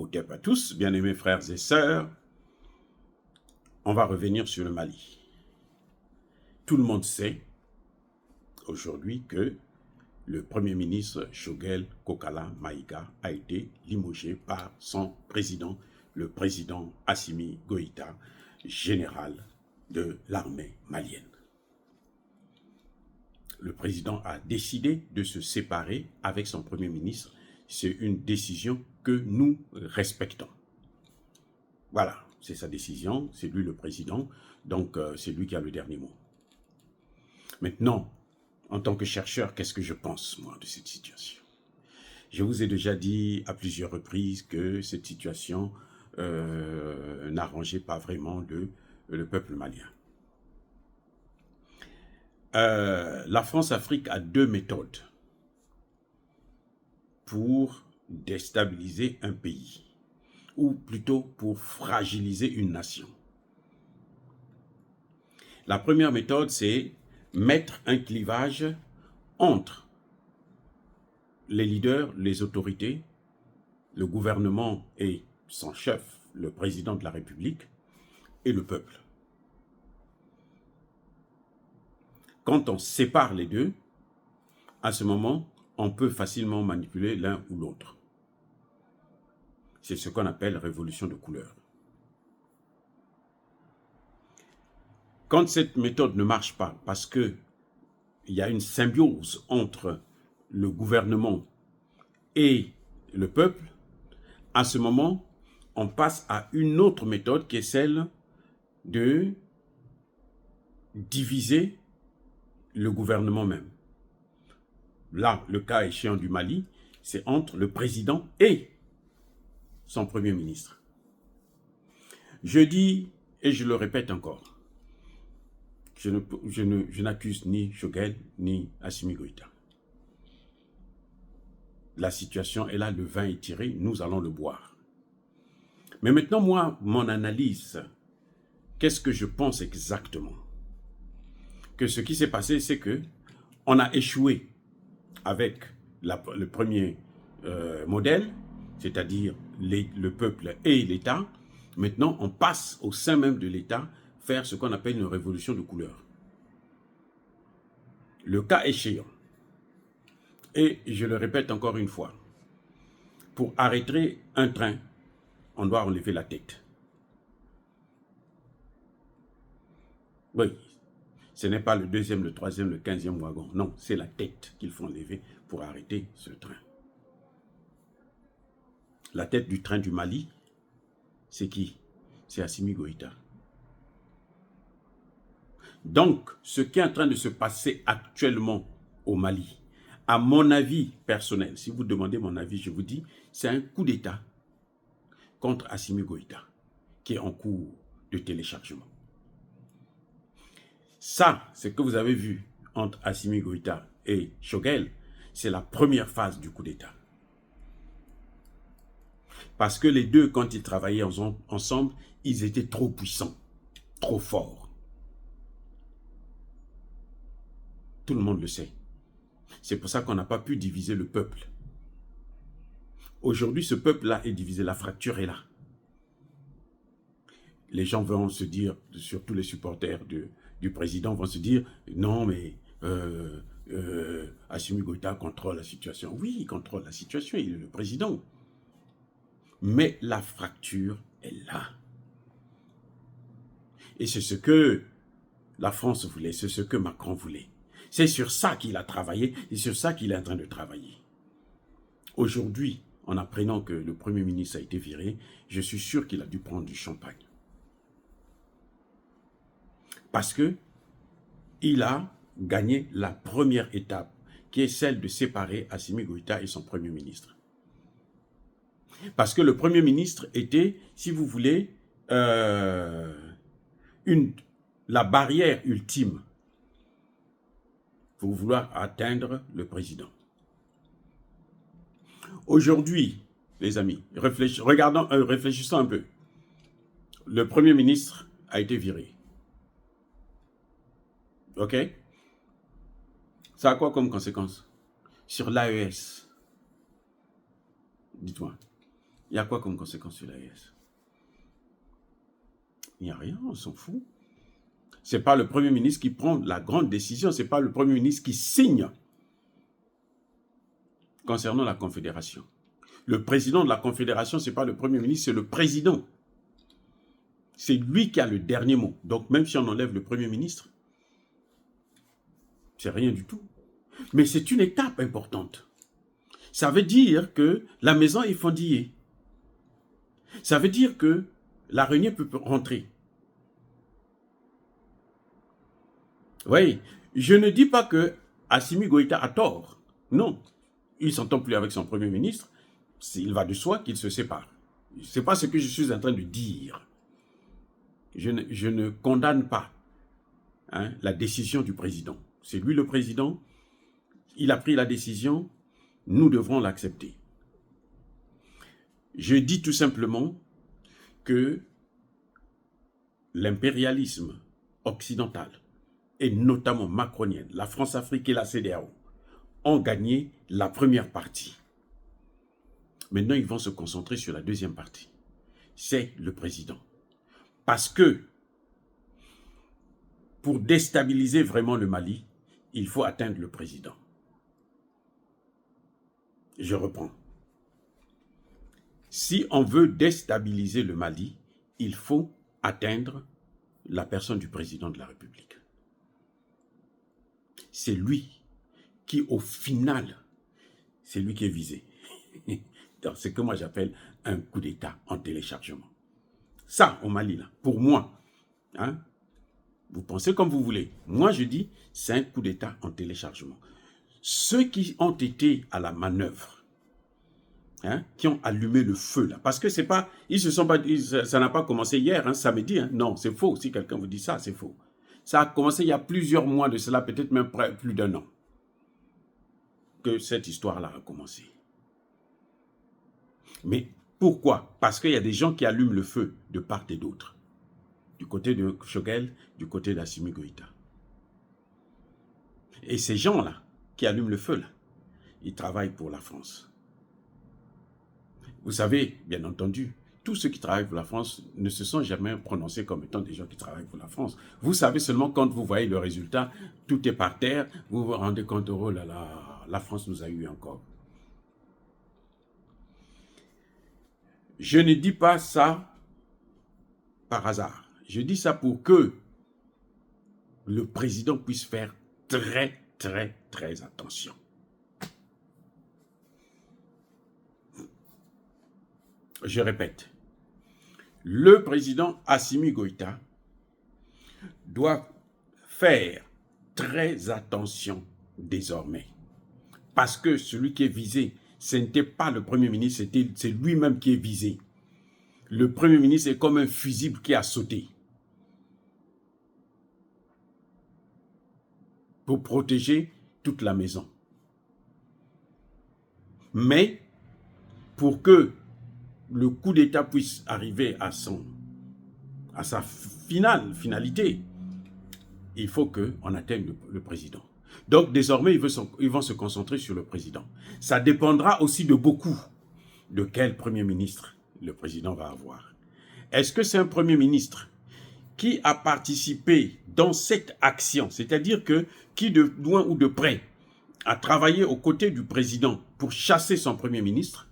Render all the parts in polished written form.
Otep à tous, bien-aimés frères et sœurs, on va revenir sur le Mali. Tout le monde sait aujourd'hui que le Premier ministre Choguel Kokala Maïga a été limogé par son président, le président Assimi Goïta, général de l'armée malienne. Le président a décidé de se séparer avec son Premier ministre. C'est une décision que nous respectons. Voilà, c'est sa décision, c'est lui le président, donc c'est lui qui a le dernier mot. Maintenant, en tant que chercheur, qu'est-ce que je pense, moi, de cette situation? Je vous ai déjà dit à plusieurs reprises que cette situation n'arrangeait pas vraiment le peuple malien. La France-Afrique a deux méthodes pour déstabiliser un pays, ou plutôt pour fragiliser une nation. La première méthode, c'est mettre un clivage entre les leaders, les autorités, le gouvernement et son chef, le président de la République, et le peuple. Quand on sépare les deux, à ce moment, on peut facilement manipuler l'un ou l'autre. C'est ce qu'on appelle révolution de couleur. Quand cette méthode ne marche pas, parce qu'il y a une symbiose entre le gouvernement et le peuple, à ce moment, on passe à une autre méthode qui est celle de diviser le gouvernement même. Là, le cas échéant du Mali, c'est entre le président et son Premier ministre. Je dis, et je le répète encore, je n'accuse ni Choguel ni Assimi Goïta. La situation est là, le vin est tiré, nous allons le boire. Mais maintenant, moi, mon analyse, qu'est-ce que je pense exactement? Que ce qui s'est passé, c'est que on a échoué avec le premier modèle, c'est-à-dire le peuple et l'État. Maintenant, on passe au sein même de l'État faire ce qu'on appelle une révolution de couleur. Le cas échéant, et je le répète encore une fois, pour arrêter un train, on doit enlever la tête. Oui, ce n'est pas le deuxième, le troisième, le 15e wagon. Non, c'est la tête qu'il faut enlever pour arrêter ce train. La tête du train du Mali, c'est qui? C'est Assimi Goïta. Donc, ce qui est en train de se passer actuellement au Mali, à mon avis personnel, si vous demandez mon avis, je vous dis, c'est un coup d'État contre Assimi Goïta, qui est en cours de téléchargement. Ça, ce que vous avez vu entre Assimi Goïta et Choguel, c'est la première phase du coup d'État. Parce que les deux, quand ils travaillaient ensemble, ils étaient trop puissants, trop forts. Tout le monde le sait. C'est pour ça qu'on n'a pas pu diviser le peuple. Aujourd'hui, ce peuple-là est divisé, la fracture est là. Les gens vont se dire, surtout les supporters du président, vont se dire, non mais Assimi Goïta contrôle la situation. Oui, il contrôle la situation, il est le président. Mais la fracture est là. Et c'est ce que la France voulait, c'est ce que Macron voulait. C'est sur ça qu'il a travaillé et sur ça qu'il est en train de travailler. Aujourd'hui, en apprenant que le Premier ministre a été viré, je suis sûr qu'il a dû prendre du champagne. Parce que il a gagné la première étape, qui est celle de séparer Assimi Goïta et son Premier ministre. Parce que le Premier ministre était, si vous voulez, la barrière ultime pour vouloir atteindre le président. Aujourd'hui, les amis, réfléchissons un peu. Le Premier ministre a été viré. OK? Ça a quoi comme conséquence sur l'AES? Dites-moi. Il y a quoi comme conséquence sur l'AES? Il n'y a rien, on s'en fout. Ce n'est pas le Premier ministre qui prend la grande décision, ce n'est pas le Premier ministre qui signe concernant la Confédération. Le président de la Confédération, ce n'est pas le Premier ministre, c'est le président. C'est lui qui a le dernier mot. Donc même si on enlève le Premier ministre, c'est rien du tout. Mais c'est une étape importante. Ça veut dire que la maison est fendillée. Ça veut dire que la réunion peut rentrer. Oui, je ne dis pas que Assimi Goïta a tort. Non, il ne s'entend plus avec son Premier ministre. Il va de soi qu'il se sépare. Ce n'est pas ce que je suis en train de dire. Je ne condamne pas la décision du président. C'est lui le président. Il a pris la décision. Nous devrons l'accepter. Je dis tout simplement que l'impérialisme occidental, et notamment macronienne, la France-Afrique et la CEDEAO, ont gagné la première partie. Maintenant, ils vont se concentrer sur la deuxième partie. C'est le président. Parce que, pour déstabiliser vraiment le Mali, il faut atteindre le président. Je reprends. Si on veut déstabiliser le Mali, il faut atteindre la personne du président de la République. C'est lui qui, au final, c'est lui qui est visé. C'est ce que moi j'appelle un coup d'État en téléchargement. Ça, au Mali, là, pour moi, vous pensez comme vous voulez. Moi, je dis, c'est un coup d'État en téléchargement. Ceux qui ont été à la manœuvre, qui ont allumé le feu, là, parce que c'est pas, ça n'a pas commencé hier, samedi, non, c'est faux. Si quelqu'un vous dit ça, c'est faux. Ça a commencé il y a plusieurs mois de cela, peut-être même plus d'un an, que cette histoire-là a commencé. Mais pourquoi? Parce qu'il y a des gens qui allument le feu de part et d'autre. Du côté de Choguel, du côté d'Assimi Goïta. Et ces gens-là, qui allument le feu, là, ils travaillent pour la France. Vous savez, bien entendu, tous ceux qui travaillent pour la France ne se sont jamais prononcés comme étant des gens qui travaillent pour la France. Vous savez seulement quand vous voyez le résultat, tout est par terre, vous vous rendez compte, oh là là, la France nous a eu encore. Je ne dis pas ça par hasard. Je dis ça pour que le président puisse faire très, très, très attention. Je répète, le président Assimi Goïta doit faire très attention désormais. Parce que celui qui est visé, ce n'était pas le Premier ministre, c'est lui-même qui est visé. Le Premier ministre est comme un fusible qui a sauté pour protéger toute la maison. Mais pour que le coup d'État puisse arriver à sa finalité, il faut qu'on atteigne le président. Donc désormais, ils vont se concentrer sur le président. Ça dépendra aussi de beaucoup de quel Premier ministre le président va avoir. Est-ce que c'est un Premier ministre qui a participé dans cette action, c'est-à-dire qui de loin ou de près a travaillé aux côtés du président pour chasser son Premier ministre,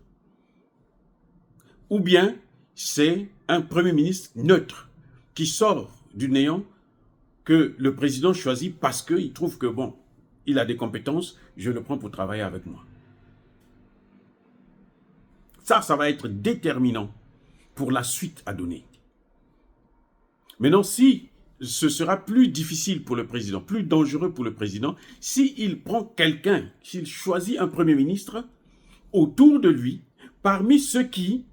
ou bien c'est un Premier ministre neutre qui sort du néant que le président choisit parce qu'il trouve que, bon, il a des compétences, je le prends pour travailler avec moi. Ça va être déterminant pour la suite à donner. Maintenant, si ce sera plus difficile pour le président, plus dangereux pour le président, s'il prend quelqu'un, s'il choisit un Premier ministre autour de lui, parmi ceux qui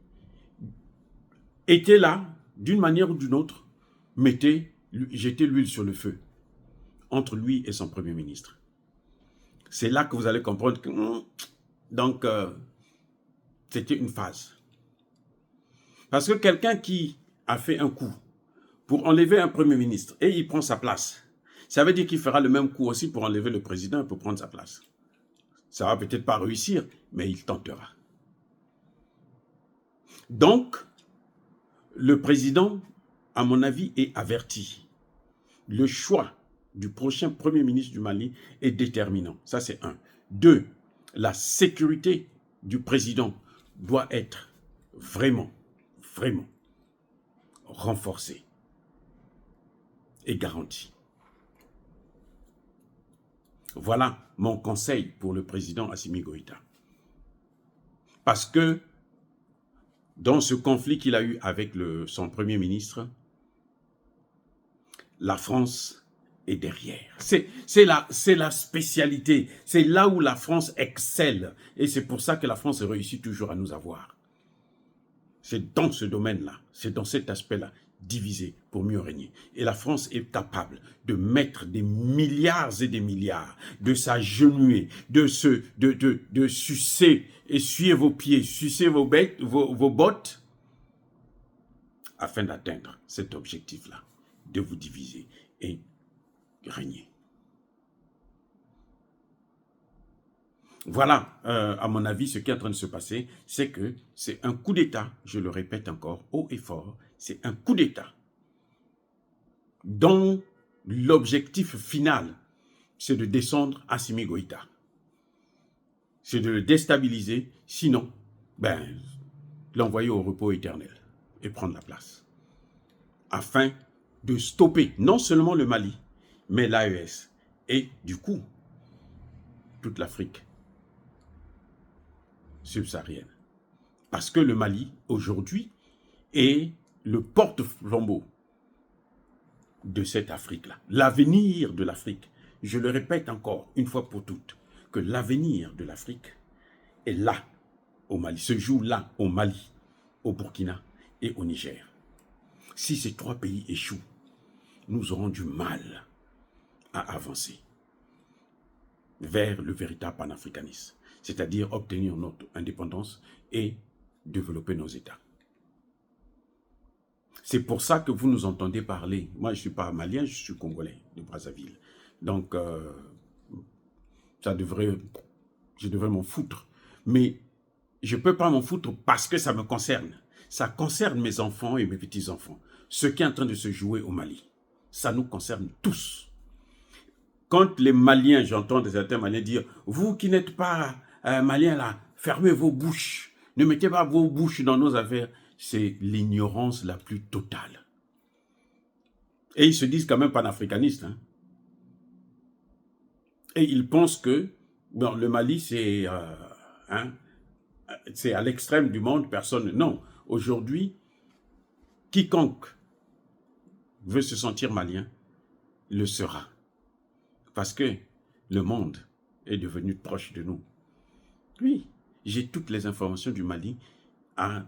étaient là, d'une manière ou d'une autre, jetaient l'huile sur le feu, entre lui et son Premier ministre. C'est là que vous allez comprendre que, donc, c'était une phase. Parce que quelqu'un qui a fait un coup pour enlever un Premier ministre et il prend sa place, ça veut dire qu'il fera le même coup aussi pour enlever le président et pour prendre sa place. Ça va peut-être pas réussir, mais il tentera. Donc, le président, à mon avis, est averti. Le choix du prochain Premier ministre du Mali est déterminant. Ça, c'est un. Deux, la sécurité du président doit être vraiment renforcée et garantie. Voilà mon conseil pour le président Assimi Goïta. Parce que dans ce conflit qu'il a eu avec son Premier ministre, la France est derrière. C'est la spécialité. C'est là où la France excelle. Et c'est pour ça que la France réussit toujours à nous avoir. C'est dans ce domaine-là, c'est dans cet aspect-là, diviser pour mieux régner. Et la France est capable de mettre des milliards et des milliards, de s'agenouiller, de sucer, essuyer vos pieds, sucer vos bottes, afin d'atteindre cet objectif-là, de vous diviser et régner. Voilà, à mon avis, ce qui est en train de se passer, c'est que c'est un coup d'État, je le répète encore, haut et fort, c'est un coup d'État dont l'objectif final, c'est de descendre Assimi Goïta. C'est de le déstabiliser, sinon, l'envoyer au repos éternel et prendre la place. Afin de stopper non seulement le Mali, mais l'AES et du coup, toute l'Afrique subsaharienne. Parce que le Mali, aujourd'hui, est le porte-flambeau de cette Afrique-là. L'avenir de l'Afrique, je le répète encore une fois pour toutes, que l'avenir de l'Afrique est là, au Mali, se joue là, au Mali, au Burkina et au Niger. Si ces trois pays échouent, nous aurons du mal à avancer vers le véritable panafricanisme, c'est-à-dire obtenir notre indépendance et développer nos États. C'est pour ça que vous nous entendez parler. Moi, je ne suis pas malien, je suis congolais de Brazzaville. Donc, je devrais m'en foutre. Mais je ne peux pas m'en foutre parce que ça me concerne. Ça concerne mes enfants et mes petits-enfants. Ce qui est en train de se jouer au Mali. Ça nous concerne tous. Quand les Maliens, j'entends certains Maliens dire « Vous qui n'êtes pas Maliens là, fermez vos bouches. Ne mettez pas vos bouches dans nos affaires. » C'est l'ignorance la plus totale. Et ils se disent quand même panafricanistes. Hein. Et ils pensent que le Mali, c'est à l'extrême du monde, personne... Non, aujourd'hui, quiconque veut se sentir malien, le sera. Parce que le monde est devenu proche de nous. Oui, j'ai toutes les informations du Mali à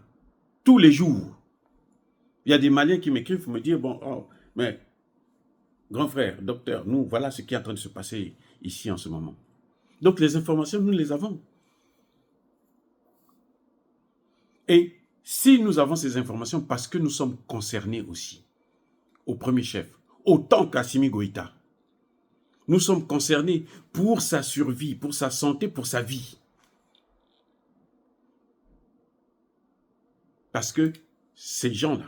tous les jours. Il y a des Maliens qui m'écrivent pour me dire, mais grand frère, docteur, nous, voilà ce qui est en train de se passer ici en ce moment. Donc les informations, nous les avons. Et si nous avons ces informations, parce que nous sommes concernés aussi, au premier chef, autant qu'Assimi Goïta, nous sommes concernés pour sa survie, pour sa santé, pour sa vie. Parce que ces gens-là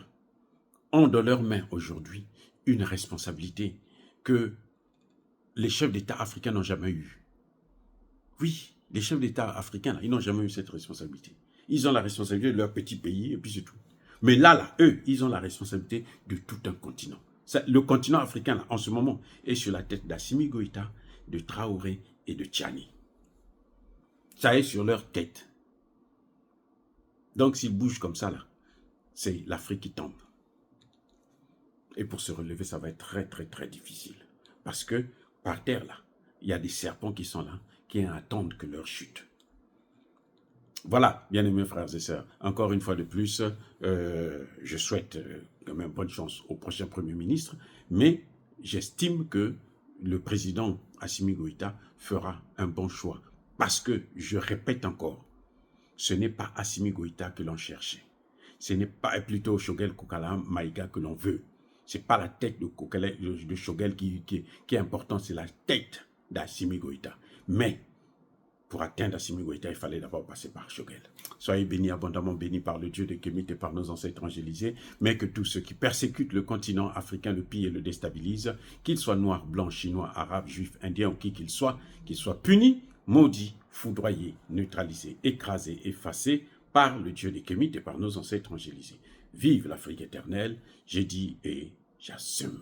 ont dans leurs mains aujourd'hui une responsabilité que les chefs d'État africains n'ont jamais eue. Oui, les chefs d'État africains, là, ils n'ont jamais eu cette responsabilité. Ils ont la responsabilité de leur petit pays et puis c'est tout. Mais là, eux, ils ont la responsabilité de tout un continent. Le continent africain, là, en ce moment, est sur la tête d'Assimi Goïta, de Traoré et de Tchani. Ça est sur leur tête. Donc, s'ils bougent comme ça, là, c'est l'Afrique qui tombe. Et pour se relever, ça va être très, très, très difficile. Parce que, par terre, là, il y a des serpents qui sont là, qui attendent que leur chute. Voilà, bien-aimés frères et sœurs, encore une fois de plus, je souhaite quand même bonne chance au prochain Premier ministre, mais j'estime que le président Assimi Goïta fera un bon choix. Parce que, je répète encore, ce n'est pas Assimi Goïta que l'on cherchait. Ce n'est pas plutôt Choguel Kokala Maïga que l'on veut. Ce n'est pas la tête de Choguel qui est importante, c'est la tête d'Assimi Goïta. Mais Pour atteindre Assimi Goïta, il fallait d'abord passer par Choguel. Soyez bénis, abondamment bénis par le Dieu de Kémit et par nos ancêtres angélisés, mais que tous ceux qui persécutent le continent africain le pillent et le déstabilisent, qu'ils soient noirs, blancs, chinois, arabes, juifs, indiens ou qui qu'ils soient punis, maudits, foudroyés, neutralisés, écrasés, effacés par le Dieu de Kémit et par nos ancêtres angélisés. Vive l'Afrique éternelle, j'ai dit et j'assume.